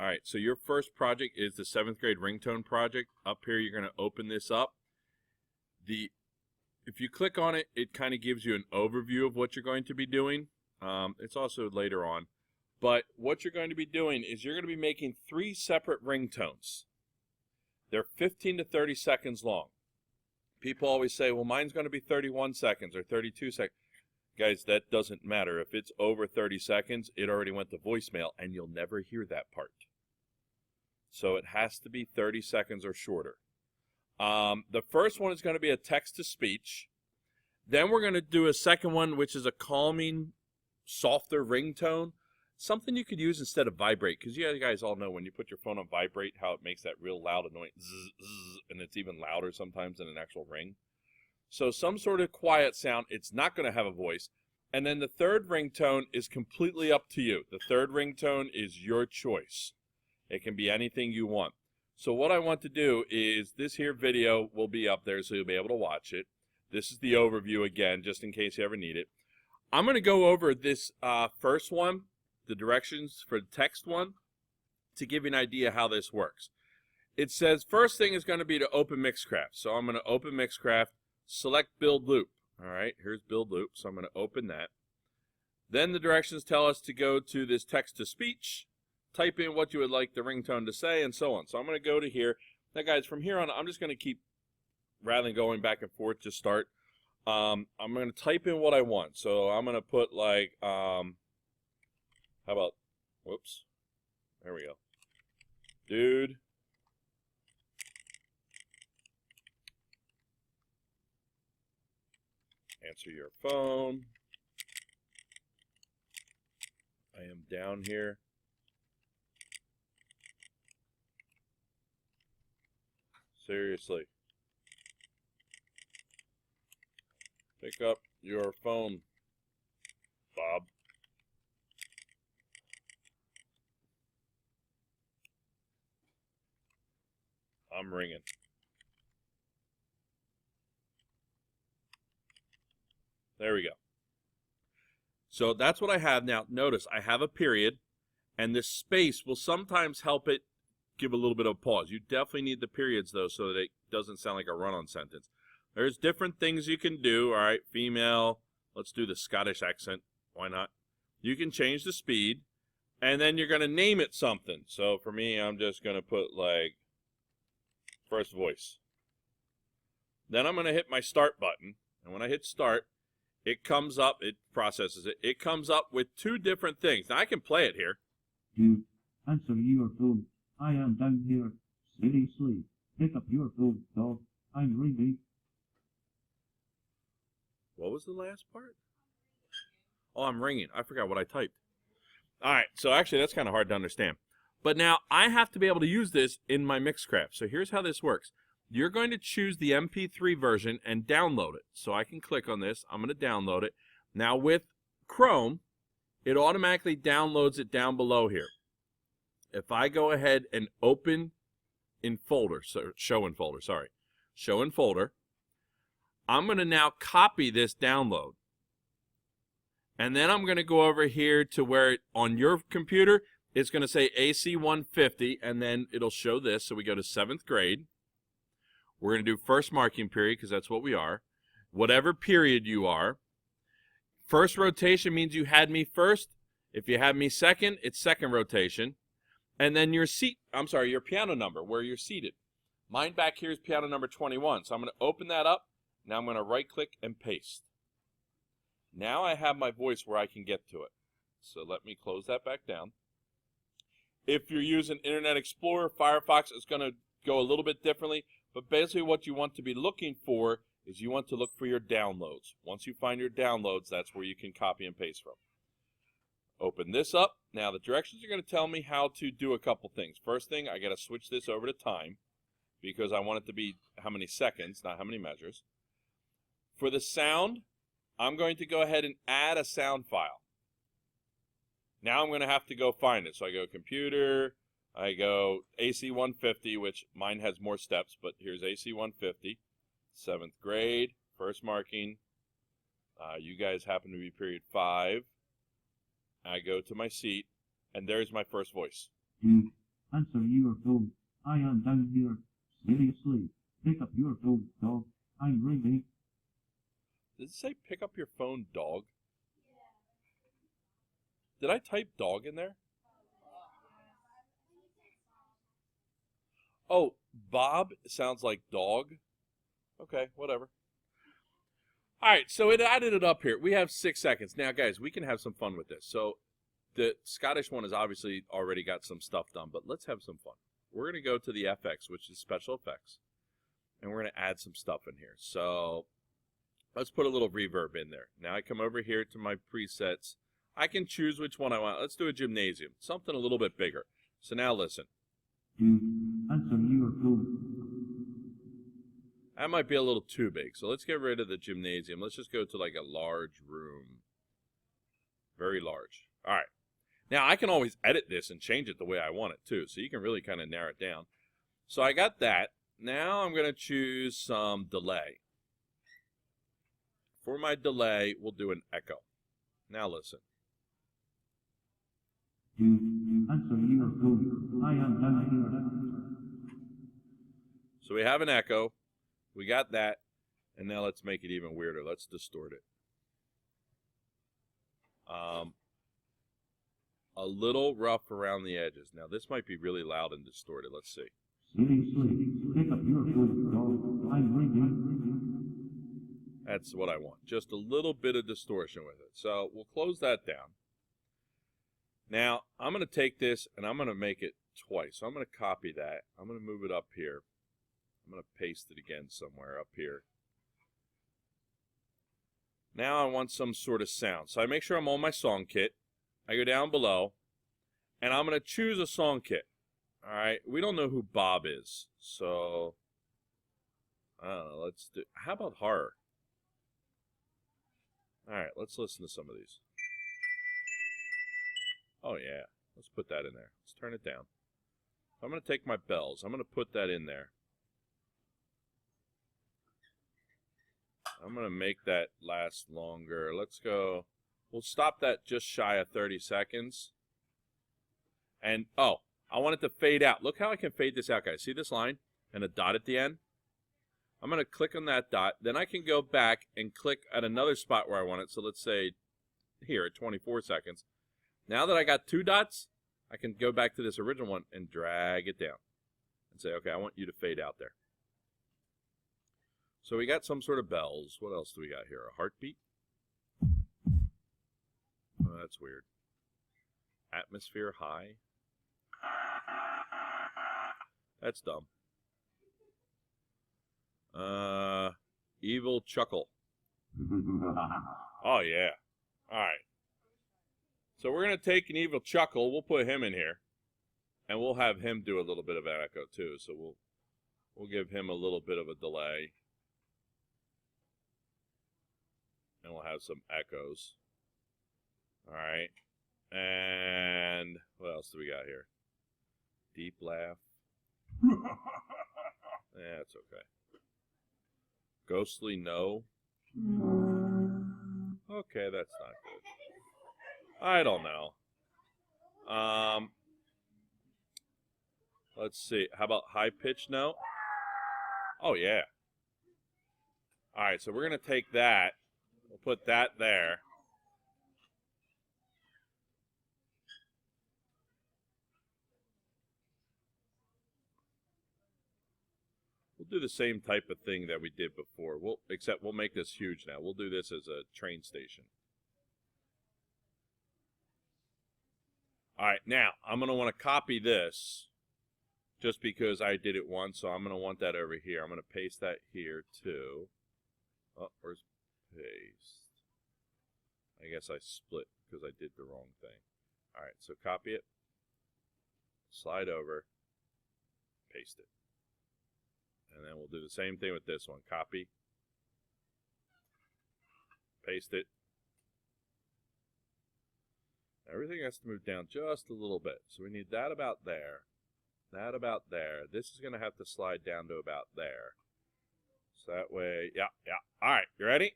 right, so your first project is the 7th grade ringtone project. Up here, you're going to open this up. If you click on it, it kind of gives you an overview of what you're going to be doing. It's also later on. But what you're going to be doing is you're going to be making 3 separate ringtones. They're 15 to 30 seconds long. People always say, well, mine's going to be 31 seconds or 32 seconds. Guys, that doesn't matter. If it's over 30 seconds, it already went to voicemail, and you'll never hear that part. So it has to be 30 seconds or shorter. The first one is going to be a text-to-speech. Then we're going to do a second one, which is a calming, softer ringtone. Something you could use instead of vibrate, because you guys all know when you put your phone on vibrate, how it makes that real loud, annoying zzz, zzz, and it's even louder sometimes than an actual ring. So some sort of quiet sound. It's not going to have a voice. And then the third ringtone is completely up to you. The third ringtone is your choice. It can be anything you want. So what I want to do is this here video will be up there so you'll be able to watch it. This is the overview again, just in case you ever need it. I'm going to go over this first one, the directions for the text one, to give you an idea how this works. It says first thing is going to be to open Mixcraft. So I'm going to open Mixcraft, select build loop. All right, here's build loop. So I'm going to open that. Then the directions tell us to go to this text to speech, type in what you would like the ringtone to say, and so on. So I'm going to go to here. Now, guys, from here on, I'm just going to keep, rather than going back and forth to start, I'm going to type in what I want. So I'm going to put like, how about, whoops, there we go. Dude, answer your phone. I am down here. Seriously. Pick up your phone, Bob. I'm ringing. There we go. So that's what I have now. Notice I have a period, and this space will sometimes help it give a little bit of a pause. You definitely need the periods, though, so that it doesn't sound like a run-on sentence. There's different things you can do. All right, female. Let's do the Scottish accent. Why not? You can change the speed, and then you're going to name it something. So for me, I'm just going to put, like, first voice. Then I'm going to hit my start button, and when I hit start, it comes up, it processes it. It comes up with 2 different things. Now, I can play it here. Dude, answer your phone. I am down here. Seriously, pick up your phone, dog. I'm ringing. What was the last part? Oh, I'm ringing. I forgot what I typed. All right, so actually that's kind of hard to understand. But now I have to be able to use this in my Mixcraft. So here's how this works. You're going to choose the MP3 version and download it. So I can click on this. I'm going to download it. Now with Chrome, it automatically downloads it down below here. If I go ahead and open in folder, so show in folder, sorry. Show in folder. I'm going to now copy this download. And then I'm going to go over here to where on your computer, it's going to say AC150, and then it'll show this. So we go to 7th grade. We're going to do first marking period because that's what we are. Whatever period you are. First rotation means you had me first. If you had me second, it's second rotation. And then your your piano number, where you're seated. Mine back here is piano number 21. So I'm going to open that up. Now I'm going to right-click and paste. Now I have my voice where I can get to it. So let me close that back down. If you're using Internet Explorer, Firefox, it's going to go a little bit differently. But basically what you want to be looking for is you want to look for your downloads. Once you find your downloads, that's where you can copy and paste from. Open this up. Now the directions are going to tell me how to do a couple things. First thing, I got to switch this over to time because I want it to be how many seconds, not how many measures. For the sound, I'm going to go ahead and add a sound file. Now I'm going to have to go find it. So I go computer, I go AC150, which mine has more steps, but here's AC150, 7th grade, first marking. You guys happen to be period 5. I go to my seat, and there's my first voice. Dude, Answer your phone. I am down here. Seriously. Pick up your phone, dog. I'm ringing. Does it say pick up your phone, dog? Did I type dog in there? Oh, Bob sounds like dog. Okay, whatever. All right, so it added it up here. We have 6 seconds. Now, guys, we can have some fun with this. So the Scottish one has obviously already got some stuff done, but let's have some fun. We're going to go to the FX, which is special effects, and we're going to add some stuff in here. So let's put a little reverb in there. Now I come over here to my presets. I can choose which one I want. Let's do a gymnasium, something a little bit bigger. So now listen. Answer your phone. That might be a little too big. So let's get rid of the gymnasium. Let's just go to like a large room. Very large. All right. Now I can always edit this and change it the way I want it too. So you can really kind of narrow it down. So I got that. Now I'm going to choose some delay. For my delay, we'll do an echo. Now listen. Answer your phone. I am down here. So we have an echo. We got that. And now let's make it even weirder. Let's distort it. A little rough around the edges. Now this might be really loud and distorted. Let's see. Seriously. Pick up your phone, dog. I'm ringing. That's what I want. Just a little bit of distortion with it. So we'll close that down. Now, I'm going to take this and I'm going to make it twice. So I'm going to copy that. I'm going to move it up here. I'm going to paste it again somewhere up here. Now I want some sort of sound. So I make sure I'm on my song kit. I go down below and I'm going to choose a song kit. All right. We don't know who Bob is. So, I don't know. Let's do, how about horror? All right. Let's listen to some of these. Oh, yeah. Let's put that in there. Let's turn it down. I'm going to take my bells. I'm going to put that in there. I'm going to make that last longer. Let's go. We'll stop that just shy of 30 seconds. And, oh, I want it to fade out. Look how I can fade this out, guys. See this line and a dot at the end? I'm going to click on that dot. Then I can go back and click at another spot where I want it. So let's say here at 24 seconds. Now that I got 2 dots, I can go back to this original one and drag it down and say, okay, I want you to fade out there. So we got some sort of bells. What else do we got here? A heartbeat? Oh, that's weird. Atmosphere high. That's dumb. Evil chuckle. Oh, yeah. All right. So we're going to take an evil chuckle. We'll put him in here. And we'll have him do a little bit of an echo, too. So we'll give him a little bit of a delay. And we'll have some echoes. All right. And what else do we got here? Deep laugh. Yeah, it's okay. Ghostly no. Okay, that's not good. I don't know. Let's see. How about high pitch no? Oh, yeah. All right, so we're going to take that. We'll put that there. We'll do the same type of thing that we did before. Except we'll make this huge now. We'll do this as a train station. All right, now I'm going to want to copy this just because I did it once, so I'm going to want that over here. I'm going to paste that here too. Oh, where's paste? I guess I split because I did the wrong thing. All right, so copy it, slide over, paste it. And then we'll do the same thing with this one. Copy, paste it. Everything has to move down just a little bit. So we need that about there. That about there. This is going to have to slide down to about there. So that way, yeah. All right, you ready?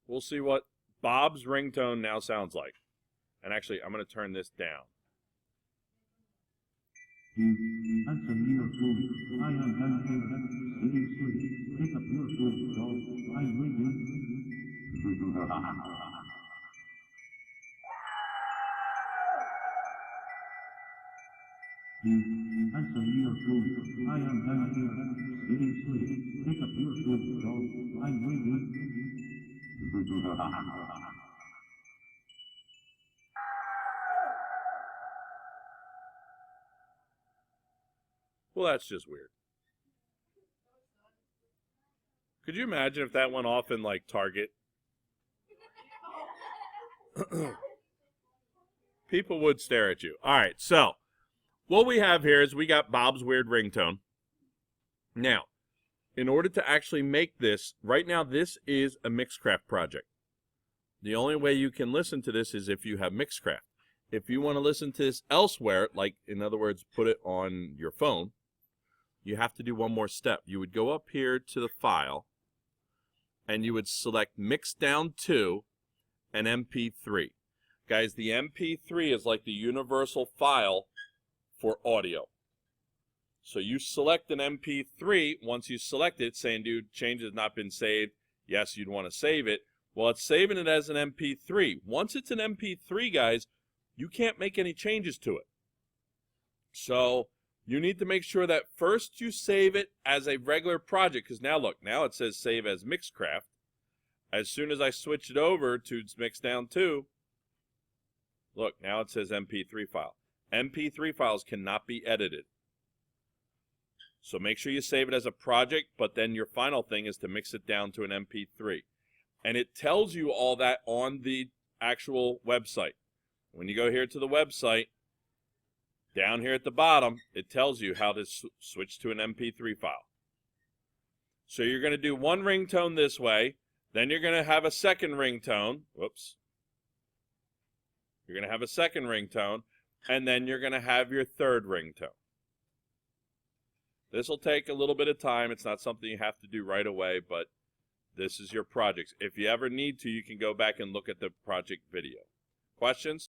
We'll see what Bob's ringtone now sounds like. And actually, I'm going to turn this down. Answer me your phone. I am down here. Seriously, pick up your phone, dog. I'm ringing. Answer me your phone. I am down here. Seriously, pick up your phone, dog. I'm ringing. Well, that's just weird. Could you imagine if that went off in, like, Target? People would stare at you. All right, so what we have here is we got Bob's Weird Ringtone. Now, in order to actually make this, right now this is a Mixcraft project. The only way you can listen to this is if you have Mixcraft. If you want to listen to this elsewhere, like, in other words, put it on your phone, you have to do one more step. You would go up here to the file, and you would select Mix Down to and MP3. Guys, the MP3 is like the universal file for audio. So you select an MP3. Once you select it, saying, dude, change has not been saved. Yes, you'd want to save it. Well, it's saving it as an MP3. Once it's an MP3, guys, you can't make any changes to it. So you need to make sure that first you save it as a regular project, because now look, now it says save as Mixcraft. As soon as I switch it over to Mix Down to, look, now it says MP3 file. MP3 files cannot be edited. So make sure you save it as a project, but then your final thing is to mix it down to an MP3. And it tells you all that on the actual website. When you go here to the website, down here at the bottom, it tells you how to switch to an MP3 file. So you're going to do one ringtone this way, then you're going to have a second ringtone. Whoops. You're going to have a second ringtone, and then you're going to have your third ringtone. This will take a little bit of time. It's not something you have to do right away, but this is your project. If you ever need to, you can go back and look at the project video. Questions?